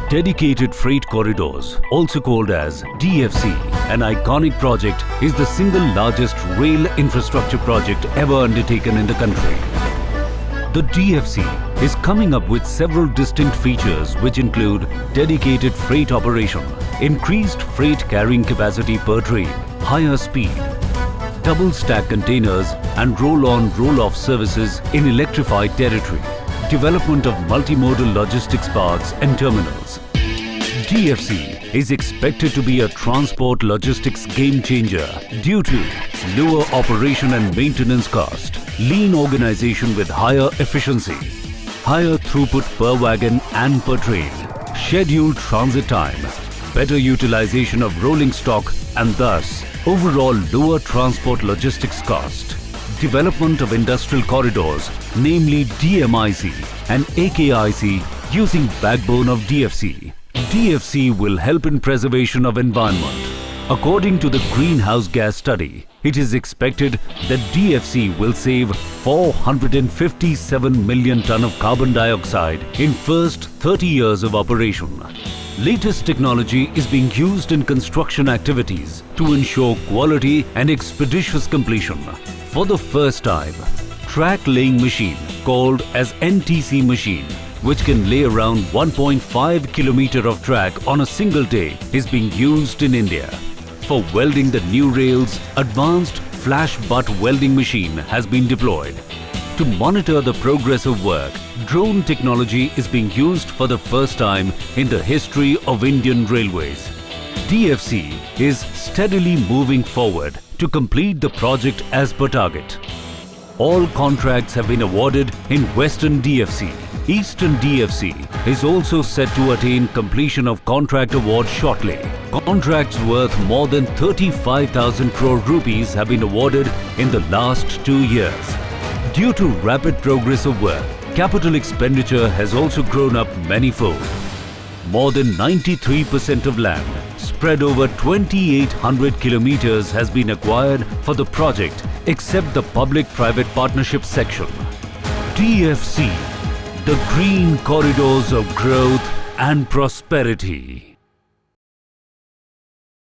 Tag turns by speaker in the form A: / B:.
A: Dedicated Freight Corridors, also called as DFC, an iconic project, is the single largest rail infrastructure project ever undertaken in the country. The DFC is coming up with several distinct features which include dedicated freight operation, increased freight carrying capacity per train, higher speed, double stack containers and roll-on roll-off services in electrified territory, development of multimodal logistics parks and terminals. DFC is expected to be a transport logistics game changer due to lower operation and maintenance cost, lean organization with higher efficiency, higher throughput per wagon and per train, scheduled transit time, better utilization of rolling stock and thus overall lower transport logistics cost, development of industrial corridors, namely DMIC and AKIC using backbone of DFC. DFC will help in preservation of environment. According to the greenhouse gas study, it is expected that DFC will save 457 million ton of carbon dioxide in first 30 years of operation. Latest technology is being used in construction activities to ensure quality and expeditious completion. For the first time, track laying machine called as NTC machine, which can lay around 1.5 kilometer of track on a single day, is being used in India. For welding the new rails, advanced flash butt welding machine has been deployed. To monitor the progress of work, drone technology is being used for the first time in the history of Indian Railways. DFC is steadily moving forward to complete the project as per target. All contracts have been awarded in Western DFC. Eastern DFC is also set to attain completion of contract award shortly. Contracts worth more than 35,000 crore rupees have been awarded in the last 2 years. Due to rapid progress of work, capital expenditure has also grown up manifold. More than 93% of land spread over 2,800 kilometers has been acquired for the project except the public-private partnership section. DFC, the green corridors of growth and prosperity.